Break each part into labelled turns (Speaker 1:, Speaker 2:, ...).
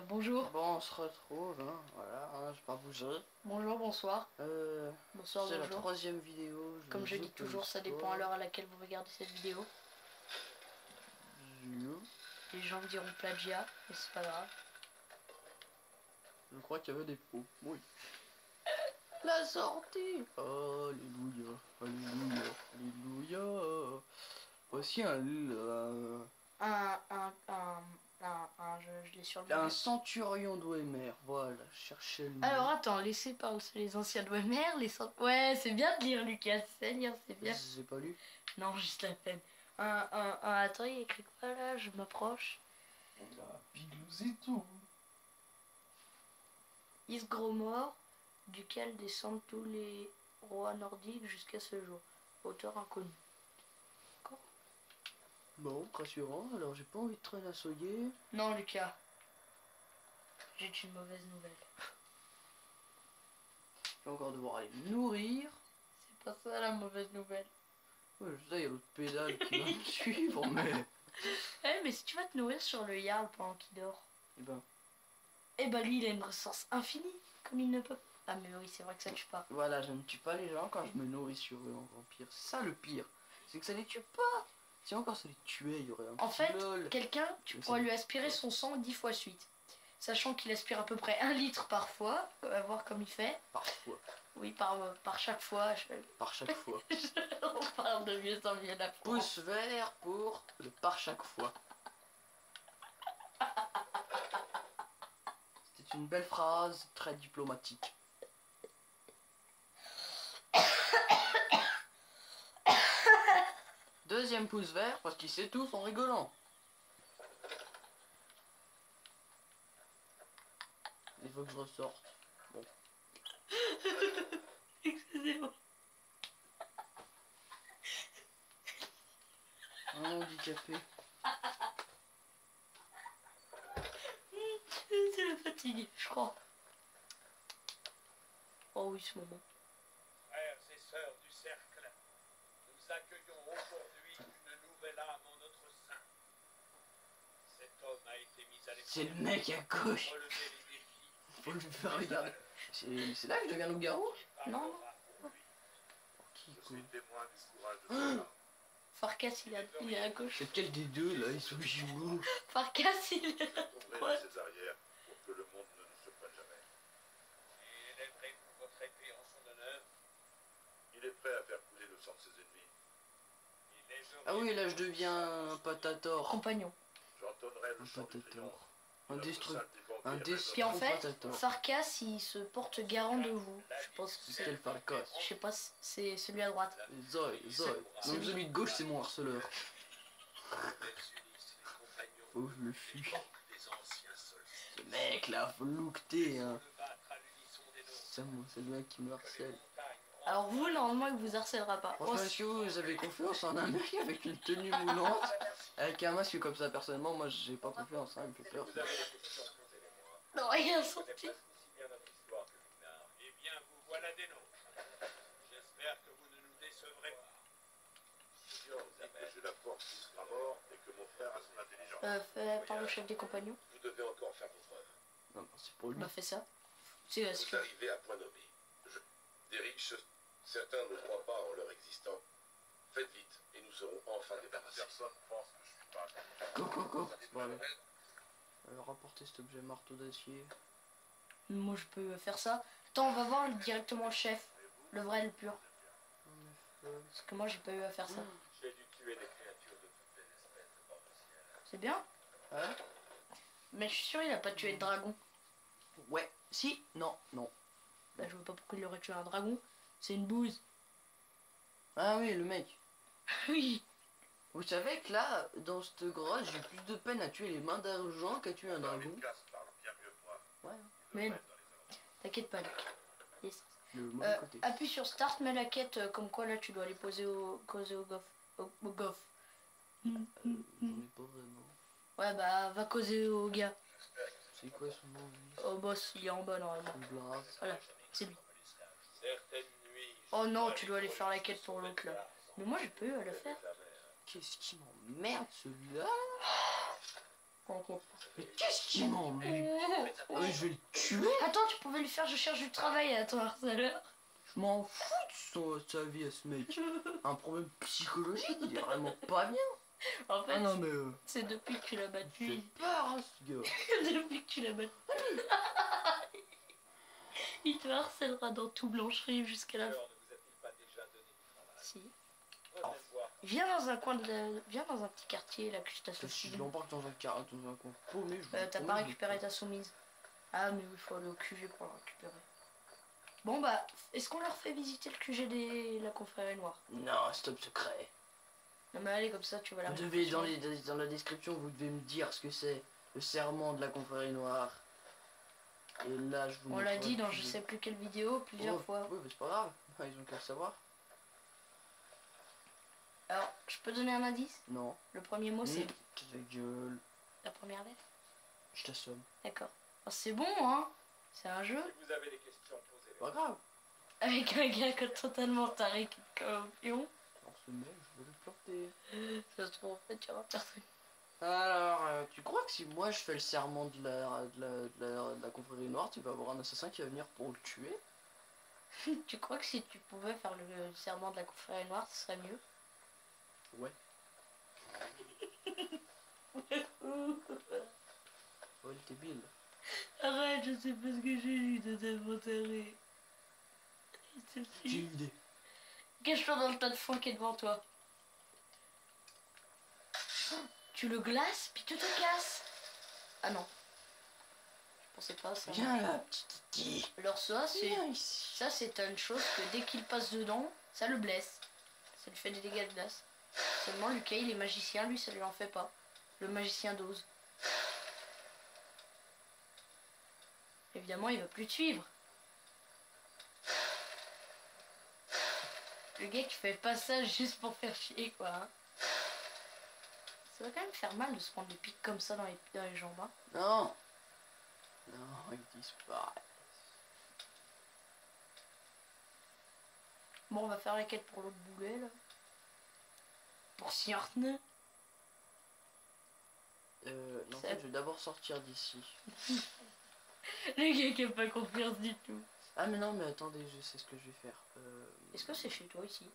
Speaker 1: Bonjour.
Speaker 2: Bon, on se retrouve, hein, voilà, hein, j'ai pas bougé.
Speaker 1: Bonjour, bonsoir. Bonsoir,
Speaker 2: C'est la
Speaker 1: bonjour.
Speaker 2: troisième vidéo.
Speaker 1: Comme je dis toujours, ça dépend à l'heure à laquelle vous regardez cette vidéo. Les gens me diront plagiat, mais c'est pas grave.
Speaker 2: Je crois qu'il y avait des pros. Oui. La sortie. Alléluia, alléluia, alléluia. Voici
Speaker 1: Je l'ai sur le
Speaker 2: un
Speaker 1: milieu.
Speaker 2: centurion d'OMR. Voilà, cherchez le
Speaker 1: Alors
Speaker 2: nom.
Speaker 1: attends, laissez parler les anciens de OMR, Ouais, c'est bien de lire Lucas, c'est lire, c'est bien.
Speaker 2: J'ai pas lu.
Speaker 1: Non, juste la peine. Attends, il y a écrit quoi là? Je m'approche.
Speaker 2: Pilous et tout.
Speaker 1: Ysgromor, duquel descendent tous les rois nordiques jusqu'à ce jour. Auteur inconnu.
Speaker 2: Bon, rassurant, alors j'ai pas envie de traîner à soyer.
Speaker 1: Non, Lucas. J'ai une mauvaise nouvelle.
Speaker 2: Je vais encore devoir aller me nourrir.
Speaker 1: C'est pas ça la mauvaise nouvelle.
Speaker 2: Ouais, je sais, il y a l'autre pédale qui va me suivre, mais...
Speaker 1: Mais si tu vas te nourrir sur le Jarl pendant qu'il dort,
Speaker 2: Eh ben,
Speaker 1: lui il a une ressource infinie, comme il ne peut. Ah mais oui, c'est vrai que ça tue pas.
Speaker 2: voilà, je ne tue pas les gens quand je me nourris sur eux en vampire. C'est ça le pire. C'est que ça les tue pas. Si encore ça les tuait, il y aurait un
Speaker 1: En
Speaker 2: petit
Speaker 1: fait,
Speaker 2: lol.
Speaker 1: quelqu'un, tu pourrais lui aspirer son sang 10 fois suite. Sachant qu'il aspire à peu près 1 litre par fois, on va voir comme il fait.
Speaker 2: Parfois.
Speaker 1: Oui, par chaque fois.
Speaker 2: Par chaque fois.
Speaker 1: On parle de mieux en mieux la
Speaker 2: Pouce vert pour le par chaque fois. C'était une belle phrase, très diplomatique. Deuxième pouce vert parce qu'ils s'étouffent en rigolant. Il faut que je ressorte. Bon.
Speaker 1: Excusez-moi.
Speaker 2: Un handicapé.
Speaker 1: C'est la fatigue, je crois. Oh oui, ce moment.
Speaker 3: Frères et sœurs du cercle, nous accueillons aujourd'hui une nouvelle âme en notre sein. Cet homme a été mis à l'épreuve.
Speaker 2: C'est le mec à gauche.
Speaker 3: Pour relever les défis.
Speaker 2: Faut le faire regarder. C'est là que je deviens loup-garou?
Speaker 1: Non.
Speaker 2: Qui
Speaker 3: Je suis témoin du courage de ce homme.
Speaker 1: Farkas, il est à gauche.
Speaker 2: C'est quel des deux là? Ils sont jumeaux.
Speaker 1: Farkas, il est à
Speaker 3: Ouvrez
Speaker 1: droite.
Speaker 3: ses arrières pour que le monde ne nous surprenne jamais. Et élèverez-vous votre épée en son honneur. Il est prêt à faire couler le sang de ses ennemis.
Speaker 2: Ah oui, là je deviens un patator.
Speaker 1: Compagnon.
Speaker 3: J'entonnerai le
Speaker 2: Un
Speaker 3: chant du
Speaker 2: patator.
Speaker 3: triomphe.
Speaker 2: Un destructeur. Un
Speaker 1: Puis en fait,
Speaker 2: patator.
Speaker 1: Farkas, il se porte garant de vous. Je pense que
Speaker 2: C'est quel Farkas?
Speaker 1: Je sais pas, c'est celui à droite.
Speaker 2: Zoï. Donc celui de gauche c'est mon harceleur. Oh, je le fuis. Ce mec là, faut le lookter hein. C'est le mec qui me harcèle.
Speaker 1: Alors vous, normalement, il vous harcèlera pas.
Speaker 2: Franchement, est-ce que vous avez confiance en un mec avec une tenue moulante? Avec un masque comme ça, personnellement, moi j'ai pas confiance, hein, il me fait peur.
Speaker 1: Non, rien senti.
Speaker 3: Eh bien, vous voilà des nôtres. J'espère que vous ne nous décevrez pas. Seigneur, vous dites que j'ai la force qui sera mort et que mon frère a son intelligence.
Speaker 1: Fait par le chef des compagnons.
Speaker 3: Vous devez encore faire vos preuves.
Speaker 2: Non, c'est pour lui.
Speaker 1: Il m'a fait ça. C'est
Speaker 3: Vous arrivez à point nommé. Des riches, certains ne croient pas en leur existence. Faites vite et nous serons enfin débarrassés. Personne pense que je suis pas.
Speaker 2: Go. Bon, allez. Rapporter cet objet marteau d'acier.
Speaker 1: Moi, je peux faire ça. Attends, on va voir directement le chef. Le vrai, le pur. Parce que moi, j'ai pas eu à faire ça.
Speaker 3: J'ai dû tuer des créatures de toutes les espèces de bord de ciel.
Speaker 1: C'est bien.
Speaker 2: Hein?
Speaker 1: Mais je suis sûr, il a pas tué de dragon.
Speaker 2: Ouais. Si. Non.
Speaker 1: Bah, je vois pas pourquoi il aurait tué un dragon. C'est une bouse.
Speaker 2: Ah oui, le mec.
Speaker 1: Oui.
Speaker 2: Vous savez que là, dans cette grotte, j'ai plus de peine à tuer les mains d'argent qu'à tuer un dragon. Ouais.
Speaker 1: Mais t'inquiète pas, Luc. Yes.
Speaker 2: Le mauvais côté.
Speaker 1: Appuie sur Start, mets la quête comme quoi là tu dois aller causer au goff. Au goff.
Speaker 2: J'en ai pas vraiment.
Speaker 1: Ouais, bah va causer au gars.
Speaker 2: C'est quoi son nom lui?
Speaker 1: Au boss, il est en bas normalement.
Speaker 2: Le Blaz.
Speaker 1: Voilà, c'est lui.
Speaker 3: Certaines nuits.
Speaker 1: Oh non, tu dois aller faire la quête pour l'autre là. Mais moi j'ai pas eu à le faire.
Speaker 2: Qu'est-ce qui m'emmerde celui-là?
Speaker 1: T'inquiète
Speaker 2: Mais qu'est-ce qu'il m'ennuie?
Speaker 1: pas.
Speaker 2: Mais je vais le tuer.
Speaker 1: Attends, tu pouvais lui faire je cherche du travail à toi tout à l'heure.
Speaker 2: Je m'en fous de sa vie à ce mec. Un problème psychologique, il est vraiment pas bien.
Speaker 1: En fait,
Speaker 2: Ah non mais
Speaker 1: c'est depuis que tu l'as
Speaker 2: il fait
Speaker 1: battu.
Speaker 2: peur hein, ce gars.
Speaker 1: Depuis que tu l'as battu. Il te harcèlera dans tout Blancherie jusqu'à la fin.
Speaker 3: Alors, ne vous a-t-il pas déjà donné du travail?
Speaker 1: Si.
Speaker 3: Revenez voir.
Speaker 1: Viens dans un coin de... Viens dans un petit quartier là que je
Speaker 2: Si
Speaker 1: t'associe.
Speaker 2: je l'embarque dans un coin paumé, je vous
Speaker 1: T'as
Speaker 2: promets,
Speaker 1: pas
Speaker 2: je
Speaker 1: récupéré ta soumise. Ah mais oui, il faut aller au QG pour la récupérer. Bon bah, est-ce qu'on leur fait visiter le QG de la confrérie noire?
Speaker 2: Non, stop secret.
Speaker 1: Non mais allez, comme ça tu vas la
Speaker 2: Vous devez, dans la description, vous devez me dire ce que c'est. Le serment de la confrérie noire. Et là, je vous
Speaker 1: On l'a
Speaker 2: montrerai
Speaker 1: dit
Speaker 2: le
Speaker 1: dans je
Speaker 2: QG.
Speaker 1: sais plus quelle vidéo, plusieurs
Speaker 2: Oh,
Speaker 1: fois.
Speaker 2: Oui, mais c'est pas grave. Ah, ils ont qu'à le savoir.
Speaker 1: Alors, je peux donner un indice?
Speaker 2: Non.
Speaker 1: Le premier mot c'est
Speaker 2: Ta gueule.
Speaker 1: la première lettre?
Speaker 2: Je t'assomme.
Speaker 1: D'accord. Oh, c'est bon hein? C'est un jeu
Speaker 3: Si vous avez des questions, posez-les.
Speaker 2: Pas grave.
Speaker 1: avec un gars totalement taré qui te comme un pion.
Speaker 2: Alors ce mec, je vais le planter.
Speaker 1: Ça se trouve en fait, tu auras personne.
Speaker 2: Alors, tu crois que si moi je fais le serment de la confrérie noire, tu vas avoir un assassin qui va venir pour le tuer?
Speaker 1: Tu crois que si tu pouvais faire le serment de la confrérie noire, ce serait mieux?
Speaker 2: Ouais. Ouais, t'es Bill.
Speaker 1: Arrête, je sais pas ce que j'ai dit, totalement taré.
Speaker 2: J'ai une idée.
Speaker 1: Cache-toi dans le tas de foin qui est devant toi. Tu le glaces, puis tu te casses. Ah non. Je pensais pas à ça.
Speaker 2: Viens là, petit Titi.
Speaker 1: Alors ça, c'est...
Speaker 2: Viens ici.
Speaker 1: Ça, c'est une chose que dès qu'il passe dedans, ça le blesse. Ça lui fait des dégâts de glace. Seulement, Lucas, il est magicien, lui, ça lui en fait pas. Le magicien d'Oz. Évidemment, il va plus te suivre. Le gars qui fait pas ça juste pour faire chier, quoi. Hein. Ça va quand même faire mal de se prendre des pics comme ça dans les jambes. Hein.
Speaker 2: Non. Non, il disparaît.
Speaker 1: Bon, on va faire la quête pour l'autre boulet, là. Pour Siartne.
Speaker 2: Non, en fait, je vais d'abord sortir d'ici.
Speaker 1: Le gars qui a pas confiance du tout.
Speaker 2: Ah, mais non, mais attendez, je sais ce que je vais faire.
Speaker 1: Est-ce que c'est chez toi, ici?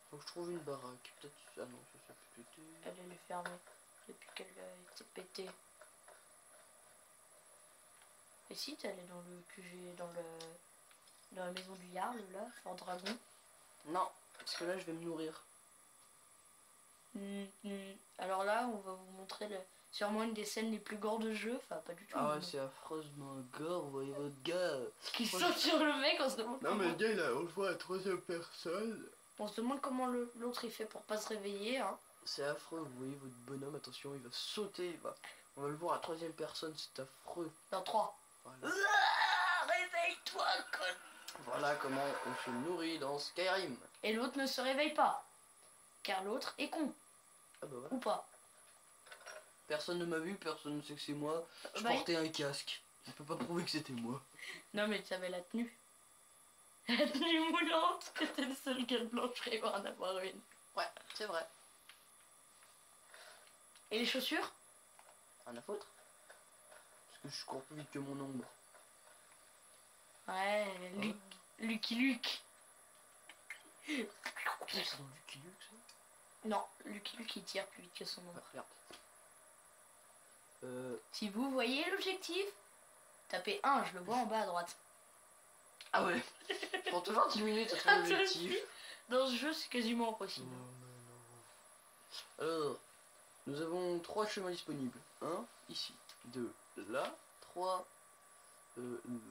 Speaker 2: Faut que je trouve une baraque. Peut-être. Ah non, ça s'est plus pété.
Speaker 1: Elle est fermée. Depuis qu'elle a été pétée. Et si t'es allé dans le QG, dans la maison du Jarl, là, Fort Dragon?
Speaker 2: Non, parce que là, je vais me nourrir.
Speaker 1: Alors là, on va vous montrer sûrement une des scènes les plus gore de jeu. Enfin, pas du tout.
Speaker 2: Ah ouais,
Speaker 1: mais
Speaker 2: c'est affreusement gore, vous voyez votre gars.
Speaker 1: qui saute sur le mec, on se demande
Speaker 2: Non, mais
Speaker 1: comment...
Speaker 2: le gars, il a, on le voit à troisième personne.
Speaker 1: On se demande comment l'autre il fait pour pas se réveiller, hein.
Speaker 2: C'est affreux, vous voyez votre bonhomme, attention, il va sauter, on va le voir à troisième personne, c'est affreux.
Speaker 1: Dans 3.
Speaker 2: Voilà.
Speaker 1: Réveille-toi, con.
Speaker 2: Voilà comment on se nourrit dans Skyrim.
Speaker 1: Et l'autre ne se réveille pas. Car l'autre est con.
Speaker 2: Ah bah voilà.
Speaker 1: Ou pas.
Speaker 2: Personne ne m'a vu, personne ne sait que c'est moi. Je
Speaker 1: Bah,
Speaker 2: portais un casque. On peut pas prouver que c'était moi.
Speaker 1: non mais tu avais la tenue. La tenue moulante, que t'es le seul gars de Blancherie à en avoir une.
Speaker 2: Ouais, c'est vrai.
Speaker 1: Et les chaussures?
Speaker 2: Rien à foutre. Parce que je cours plus vite que mon ombre.
Speaker 1: Ouais, Lucky Luke.
Speaker 2: C'est dans Lucky Luke ça?
Speaker 1: Non, Lucky Luke il tire plus vite que son
Speaker 2: Ah,
Speaker 1: ombre.
Speaker 2: regarde.
Speaker 1: Si vous voyez l'objectif, tapez 1, je le vois en bas à droite.
Speaker 2: Ah ouais. Je prends toujours 10 minutes à
Speaker 1: Ah,
Speaker 2: trouver
Speaker 1: toi
Speaker 2: l'objectif.
Speaker 1: aussi. Dans ce jeu, c'est quasiment impossible.
Speaker 2: Alors, nous avons 3 chemins disponibles. 1 ici, 2 là, 3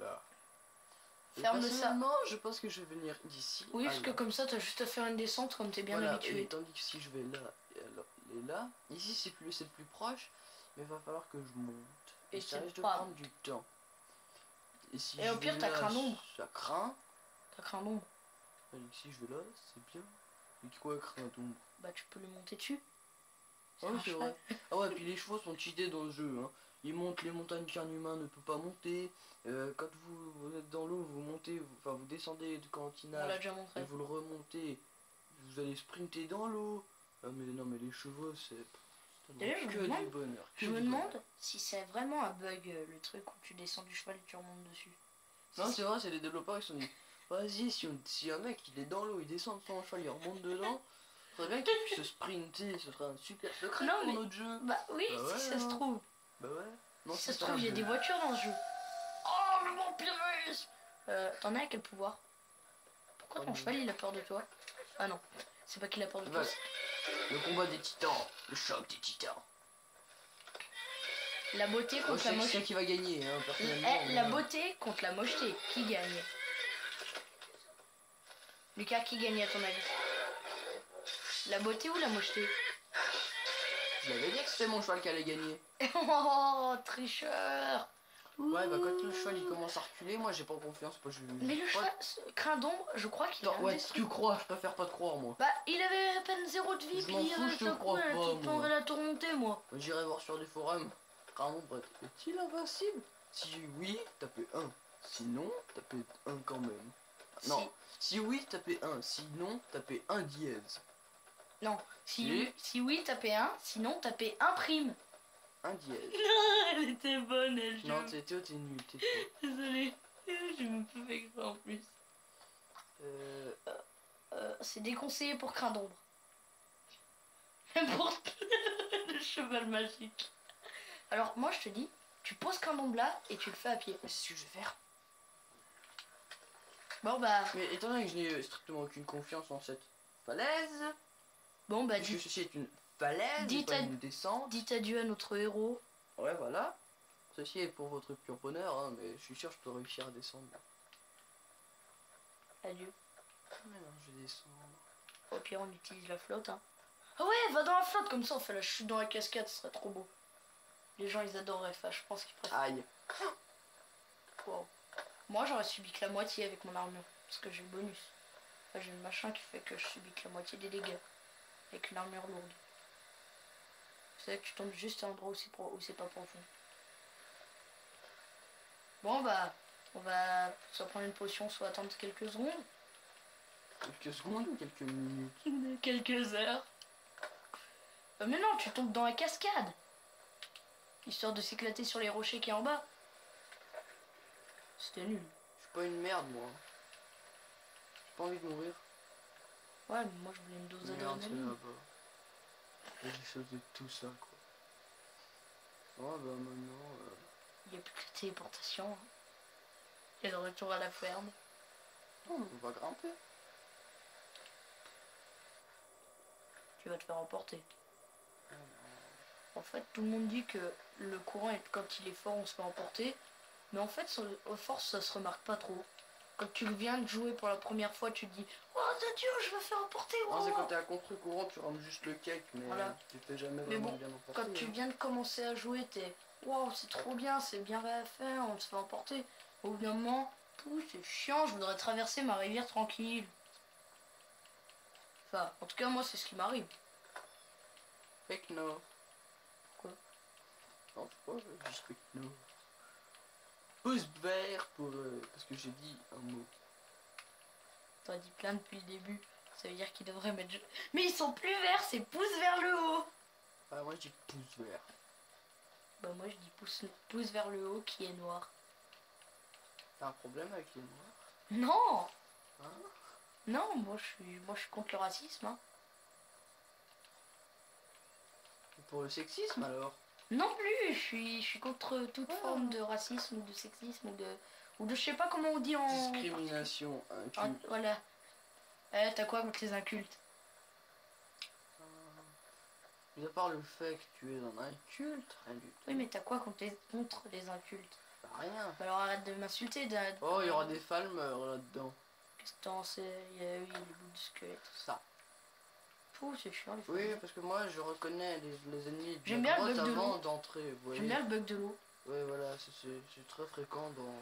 Speaker 2: là.
Speaker 1: Ferme ça.
Speaker 2: Personnellement, je pense que je vais venir d'ici.
Speaker 1: Oui,
Speaker 2: à
Speaker 1: parce que
Speaker 2: là.
Speaker 1: comme ça, t'as juste à faire une descente comme t'es bien
Speaker 2: Voilà,
Speaker 1: habitué.
Speaker 2: et tandis que si je vais là et là, ici c'est le plus proche, mais il va falloir que je monte.
Speaker 1: Et
Speaker 2: Et ça
Speaker 1: c'est
Speaker 2: risque de
Speaker 1: pas-
Speaker 2: prendre du temps. Et, si
Speaker 1: Et
Speaker 2: je
Speaker 1: au pire,
Speaker 2: vais
Speaker 1: t'as
Speaker 2: là,
Speaker 1: craint d'ombre.
Speaker 2: Ça craint.
Speaker 1: T'as craint d'ombre.
Speaker 2: Et si je vais là, c'est bien. Mais quoi, craint d'ombre?
Speaker 1: Bah, tu peux lui monter dessus.
Speaker 2: Ah oui, c'est vrai. Ah ouais, puis les chevaux sont cheatés dans le jeu. Hein. Ils montent les montagnes qu'un humain ne peut pas monter. Quand vous êtes dans l'eau, vous montez, vous descendez de
Speaker 1: On
Speaker 2: cantinage
Speaker 1: l'a déjà
Speaker 2: et
Speaker 1: montré.
Speaker 2: vous le remontez. Vous allez sprinter dans l'eau. Ah mais non, mais les chevaux, c'est
Speaker 1: D'ailleurs,
Speaker 2: Que du bonheur. que
Speaker 1: Je me
Speaker 2: du bonheur.
Speaker 1: demande si c'est vraiment un bug, le truc où tu descends du cheval et tu remontes dessus.
Speaker 2: Non, c'est vrai, c'est les développeurs qui se sont dit, vas-y, si un mec il est dans l'eau, il descend de son cheval, il remonte dedans, faudrait bien qu'il puisse se sprinter, ce serait un super secret
Speaker 1: Non,
Speaker 2: pour
Speaker 1: mais-
Speaker 2: notre jeu.
Speaker 1: Bah oui,
Speaker 2: Bah ouais,
Speaker 1: si ça se
Speaker 2: hein.
Speaker 1: trouve.
Speaker 2: Bah ouais. Non,
Speaker 1: Si ça
Speaker 2: c'est
Speaker 1: se trouve, il y a
Speaker 2: un
Speaker 1: des
Speaker 2: jeu.
Speaker 1: voitures dans ce jeu. Oh, le vampirisme. T'en as à quel pouvoir? Pourquoi ton
Speaker 2: Oh,
Speaker 1: cheval il a peur de toi? Ah non, c'est pas qu'il a peur de
Speaker 2: Bah,
Speaker 1: toi.
Speaker 2: le combat des titans, le choc des titans.
Speaker 1: La beauté
Speaker 2: Moi,
Speaker 1: contre la
Speaker 2: je sais
Speaker 1: mocheté.
Speaker 2: qui va gagner, hein, personnellement.
Speaker 1: La beauté contre la mocheté. Qui gagne? Lucas, qui gagne à ton avis? La beauté ou la mocheté?
Speaker 2: Je l'avais dit que c'était mon cheval qui allait gagner.
Speaker 1: Oh, tricheur.
Speaker 2: Ouais, bah quand le cheval il commence à reculer, moi j'ai pas confiance. Pas, je...
Speaker 1: Mais le
Speaker 2: pas-
Speaker 1: cheval, crin d'ombre, je crois qu'il est
Speaker 2: Attends, ouais, tu
Speaker 1: indestructible.
Speaker 2: crois, je préfère pas te croire, moi.
Speaker 1: Bah, il avait à peine 0 de vie,
Speaker 2: Je
Speaker 1: puis
Speaker 2: m'en
Speaker 1: il
Speaker 2: fous,
Speaker 1: avait
Speaker 2: je te
Speaker 1: sa
Speaker 2: crois
Speaker 1: couille,
Speaker 2: pas,
Speaker 1: tu
Speaker 2: moi.
Speaker 1: t'aurais la tourmentée, moi.
Speaker 2: J'irai voir sur des forums. Ramon Brett, est-il invincible? Si oui, tapez 1. Sinon, tapez 1 quand même. Non, si oui, tapez 1. Sinon, tapez 1 dièse.
Speaker 1: Non, si oui, tapez 1, sinon tapez 1 prime.
Speaker 2: 1 dièse.
Speaker 1: Non, elle était bonne, elle.
Speaker 2: Non, Théo, t'es nul, t'es faux.
Speaker 1: Désolé, je me peux faire exprès en plus. C'est déconseillé pour crin d'ombre. Même pour le cheval magique. Alors, moi je te dis, tu poses crin d'ombre là et tu le fais à pied.
Speaker 2: C'est ce que je vais faire.
Speaker 1: Bon bah,
Speaker 2: Mais étant donné que je n'ai strictement aucune confiance en cette falaise,
Speaker 1: bon bah,
Speaker 2: puisque ceci est une falaise,
Speaker 1: dites
Speaker 2: pas
Speaker 1: à-
Speaker 2: une descente.
Speaker 1: dites adieu à notre héros.
Speaker 2: Ouais, voilà. Ceci est pour votre pur bonheur, hein, mais je suis sûr que je peux réussir à descendre.
Speaker 1: Adieu.
Speaker 2: Mais non, je vais descendre.
Speaker 1: Au pire, on utilise la flotte. Hein. Ah ouais, va dans la flotte, comme ça on fait la chute dans la cascade, ce serait trop beau. Les gens ils adoreraient, enfin, je pense qu'ils préfèrent.
Speaker 2: Aïe.
Speaker 1: Wow. Moi j'aurais subi que la moitié avec mon armure, parce que j'ai le bonus. Enfin, j'ai le machin qui fait que je subis que la moitié des dégâts avec une armure lourde. C'est vrai que tu tombes juste à un endroit où c'est pas profond. Bon bah, on va soit prendre une potion, soit attendre quelques secondes.
Speaker 2: Quelques secondes ou quelques minutes?
Speaker 1: Quelques heures. Mais non, tu tombes dans la cascade. Histoire de s'éclater sur les rochers qui est en bas. C'était nul.
Speaker 2: Je suis pas une merde, moi. J'ai pas envie de mourir.
Speaker 1: Ouais, mais moi je voulais une dose
Speaker 2: Merde, c'est
Speaker 1: d'adrénaline.
Speaker 2: là-bas. J'ai sauté tout ça, quoi. Ouais, bah maintenant...
Speaker 1: Il n'y a plus que la téléportation. Hein. Et le retour à la ferme.
Speaker 2: on va grimper.
Speaker 1: Tu vas te faire emporter. En fait, tout le monde dit que le courant, quand il est fort, on se fait emporter. Mais en fait, au force, ça se remarque pas trop. Quand tu viens de jouer pour la première fois, tu te dis oh Dieu, je me fais emporter.
Speaker 2: Non, c'est
Speaker 1: Oh.
Speaker 2: quand t'es à contre-courant, tu rames juste le cake, mais
Speaker 1: Voilà.
Speaker 2: tu fais jamais
Speaker 1: Mais
Speaker 2: vraiment
Speaker 1: bon,
Speaker 2: bien emporter.
Speaker 1: Quand tu viens de commencer à jouer, t'es waouh, c'est trop bien, c'est bien fait, on se fait emporter. Au bout d'un moment, c'est chiant, je voudrais traverser ma rivière tranquille. Enfin, en tout cas, moi, c'est ce qui m'arrive.
Speaker 2: Fake no.
Speaker 1: Pourquoi?
Speaker 2: Non, pourquoi je dis fake no? Pouce vert pour... parce que j'ai dit un mot.
Speaker 1: T'as dit plein depuis le début. Ça veut dire qu'ils devraient mettre... Mais ils sont plus verts, c'est pouce vers le haut.
Speaker 2: Ah, moi je dis pouce vert.
Speaker 1: Bah moi, je dis pouce vers le haut qui est noir.
Speaker 2: T'as un problème avec les noirs?
Speaker 1: Non.
Speaker 2: Hein?
Speaker 1: Non, moi je suis contre le racisme. Hein.
Speaker 2: Et pour le sexisme alors?
Speaker 1: Non plus, je suis contre toute forme de racisme ou de sexisme ou de je sais pas comment on dit en...
Speaker 2: Discrimination,
Speaker 1: Ah,
Speaker 2: inculte.
Speaker 1: voilà. T'as quoi contre les incultes?
Speaker 2: Mis à part le fait que tu es un inculte, rien du tout.
Speaker 1: Oui, mais t'as quoi contre les incultes?
Speaker 2: Bah, rien.
Speaker 1: Bah alors arrête de m'insulter.
Speaker 2: Oh, il y aura des falmeurs là-dedans.
Speaker 1: Qu'est-ce que t'en sais? Il y a eu les bouts de squelette.
Speaker 2: Ça.
Speaker 1: Pouh, c'est chiant les
Speaker 2: Oui,
Speaker 1: femmes.
Speaker 2: parce que moi je reconnais les ennemis de
Speaker 1: J'aime
Speaker 2: la
Speaker 1: bien le
Speaker 2: grotte
Speaker 1: bug de
Speaker 2: avant
Speaker 1: l'eau.
Speaker 2: d'entrer. Vous voyez.
Speaker 1: J'aime bien le bug de l'eau.
Speaker 2: Ouais, voilà, c'est très fréquent dans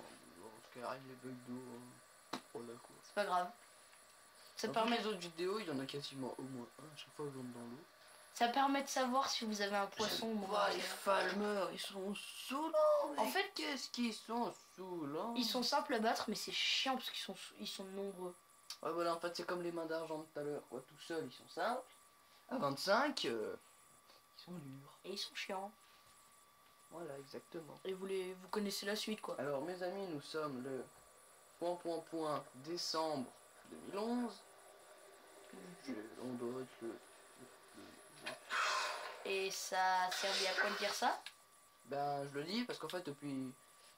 Speaker 2: ce qui arrive, les bugs d'eau. Oh là quoi.
Speaker 1: C'est pas grave. Ça
Speaker 2: Dans
Speaker 1: permet,
Speaker 2: toutes les autres vidéos, il y en a quasiment au moins un à chaque fois que je rentre dans l'eau.
Speaker 1: ça permet de savoir si vous avez un poisson ou
Speaker 2: Ouah,
Speaker 1: non.
Speaker 2: les falmeurs, ils sont saoulants.
Speaker 1: En
Speaker 2: Mais
Speaker 1: fait,
Speaker 2: qu'est-ce qu'ils sont saoulants.
Speaker 1: ils sont simples à battre, mais c'est chiant parce qu'ils sont nombreux.
Speaker 2: Ouais, voilà, en fait, c'est comme les mains d'argent de tout à l'heure, quoi. Tout seuls, ils sont simples. À 25, ils sont durs.
Speaker 1: Et ils sont chiants.
Speaker 2: Voilà, exactement.
Speaker 1: Et vous connaissez la suite, quoi.
Speaker 2: Alors, mes amis, nous sommes le décembre 2011. On doit être
Speaker 1: Et ça a servi à quoi de dire ça?
Speaker 2: Ben, je le dis parce qu'en fait, depuis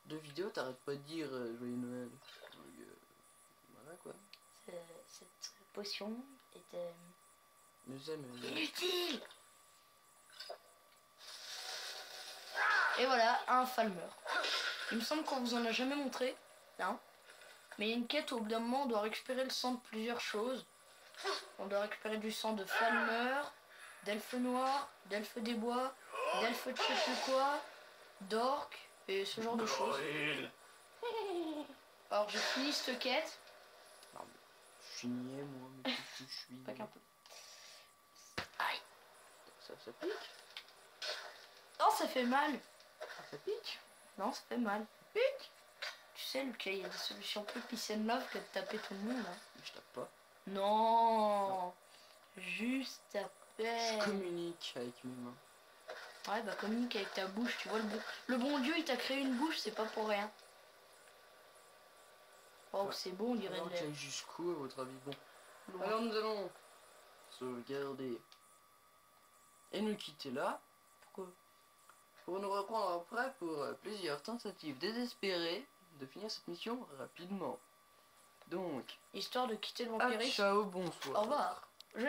Speaker 2: 2 vidéos, t'arrêtes pas de dire Joyeux Noël. Donc, voilà quoi.
Speaker 1: Cette potion était
Speaker 2: Nous aime.
Speaker 1: inutile. Et voilà, un Falmer. Il me semble qu'on vous en a jamais montré, hein. Mais il y a une quête où au bout d'un moment on doit récupérer le sang de plusieurs choses. On doit récupérer du sang de Falmer, d'elfe noir, d'elfe des bois, d'elfe de je sais plus quoi, d'orque et ce genre de choses. Alors j'ai fini cette quête.
Speaker 2: Non, mais je suis niais, moi, mais qu'est-ce que je suis.
Speaker 1: Pas qu'un peu. Aïe.
Speaker 2: Ça pique.
Speaker 1: Oh, ça fait mal.
Speaker 2: Ça pique.
Speaker 1: Non, ça fait mal.
Speaker 2: Pique.
Speaker 1: Tu sais, Lucas, il y a des solutions plus peace and love que de taper tout le monde. Hein.
Speaker 2: Mais je tape pas.
Speaker 1: Non. Juste taper.
Speaker 2: Je communique avec mes mains.
Speaker 1: Ouais, bah communique avec ta bouche. Tu vois, le bon Dieu, il t'a créé une bouche, c'est pas pour rien. Oh,
Speaker 2: Ouais.
Speaker 1: c'est bon, on dirait
Speaker 2: Alors
Speaker 1: de
Speaker 2: qu'il jusqu'où, à votre avis? Bon.
Speaker 1: la...
Speaker 2: Alors nous allons sauvegarder et nous quitter là.
Speaker 1: Pourquoi?
Speaker 2: Pour nous reprendre après pour plusieurs tentatives désespérées de finir cette mission rapidement. Donc,
Speaker 1: Histoire de quitter le
Speaker 2: à
Speaker 1: vampirisme.
Speaker 2: ciao, bonsoir.
Speaker 1: Au revoir. Je